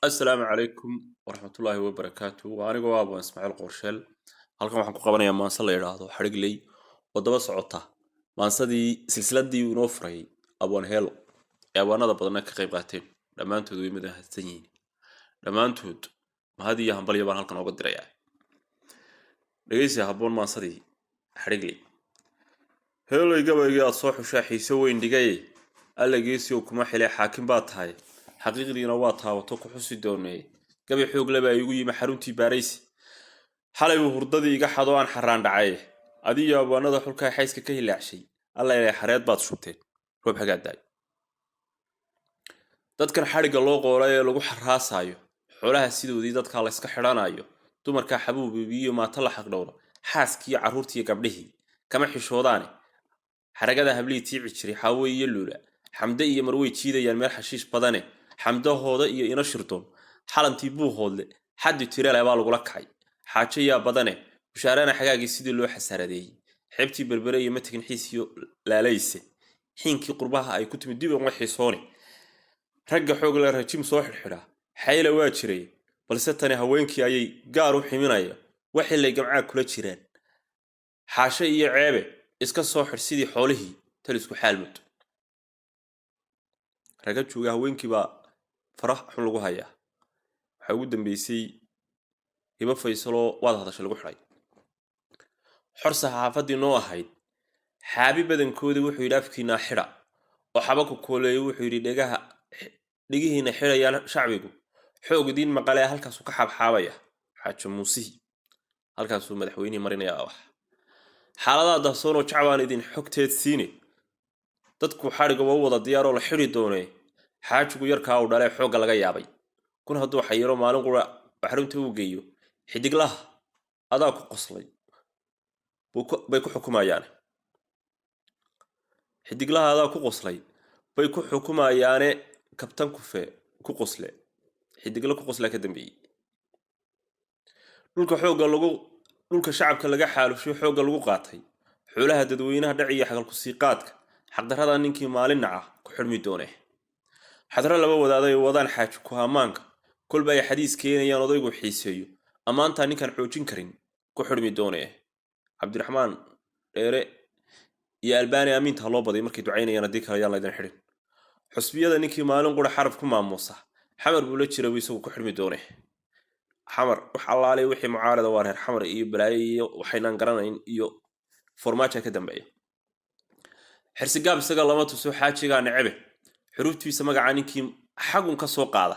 السلام عليكم ورحمة الله وبركاته وأنا جواب وإسماعيل قرشل halkan waxaan ku qabanayaa maanso la yiraahdo xarigley oo daba socota maansadii silsiladii uu noo furay abwan helo ee abwanada badan ka qayb qaateen dhamaantood way madahadsan yihiin dhamaantood mahadiya hambalyo baan halkan uga dirayaa dhageysi habboon maansadii xarigley helo igabayga aad soo xushaa xiiso weyn dhigay allageesi oo kuma xilay xaakim baa tahay xaqiiqdiina waa taawato ku xusi doonay gabay xoog laba igu yimi xaruntii baaraysi xalay hurdadii iga xado aan xaraan dhacay adiga abwaanada xulka xayska ka hilaacshay alla ilaahay xareed baad shubteen roob xagaaday dadkan xariga loo qoolay ee lagu xaraasayo xoolaha sidoodii dadka la iska xidhanayo dumarka xabuubiyo maata la xaq dhowro xaaskii caruurtii gabdhihii kama xishoodaan xaragada hablii tiici jiray xaway iyo luula xamde iyo marway jiidayaan meel xashiish badane xamdahooda iyo ina shirtoon xalantii buu hoodle xaddi tireel baa lagu la kacay xaajo yaa badane bushaarana xagaagii sidii loo xasaradeeyay xibtii berbere iyo matigin xiisiyo laalayse xiinkii qurbaha ay ku timid dib uga xiisooni ragga xoog la rajim soo xirxira xayla waa jiray balse tani haweenkii ayay gaar u ximinaya waxay la gamcaa kula jiraan xaasho iyo ceebe iska soo xir sidii xoolihii talisku xaalmud ragga jooga haweenkii baa farax xun lagu hayaa waxa ugu dambeysay hiba faysalo waad hadashay lagu xiray xor saxaafadii noo ahayd xaabi badankoodii wuxuu yidhi afkiina xidha oo xabaka kooleeyay wuxuu yidhi dhigihiina xidhayaan shacbigu xoog diin maqalee halkaasuu ka xabxaabaya xaajo muusihi halkaasuu madaxweynihii marinayaa wax xaaladaha dahsoonoo jacbaan idin xogteed siine dadku xariga waa u wada diyaaroo la xidhi doonee xaajigu yarkaa uu dhalee xoogga laga yaabay kun hadduu xayiro maalin qura xarunta uu geeyo xidiglaha adaa ku qoslay bay ku xukumayaan xidiglaha adaa ku qoslay bay ku xukumayaane kabtan kufe ku qosle xidigla ku qosla ka dambeeyay dhulka shacabka laga xaalushay xoogga lagu qaatay xoolaha dadweynaha dhaciya xagal ku sii qaadka xaqdarrada ninkii maalin naca ku xirmi doonee xadra laba wadaaday wadaan xaaji ku hamaanka kolba ay xadiis keenayaan odaygu xiiseeyo amaanta ninkan xoojin karin ku xirmi doonee cabdiraxmaan dheere iyo albaani aaminta loo baday markay ducaynayaan hadii kale yaan la idin xidhin xusbiyada ninkii maalin qura xaraf ku maamuusa xamar buu la jiray isagu ku xirmi doonee xamar wax allaale wixii mucaarada waa reer xamar iyo balaayo iyo waxaynaan garanayn iyo formaaja ka dambeeya xirsigaab isaga lama tuso xaajigaa necebe xuruuftiisa magaca ninkii xagun ka soo qaada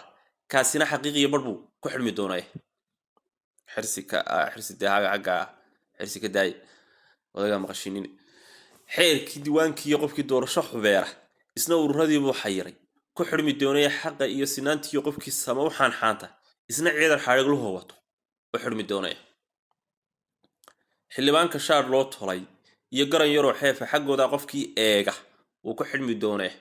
kaasina xaqiiqiyo barbuu ku xirmi doonaa xirsi ka daay odaga maqashinin xeerkii diwaankii iyo qofkii doorasho xubeera isna ururadii buu xayiray ku xirmi doonaya xaqa iyo sinaantii qofkii sama u xaanta isna ciidan xariigluhu wato u xirmi doonaya xildhibaanka shaar loo tolay iyo garan yaroo xeefa xaggooda qofkii eega uu ku xirmi doonaa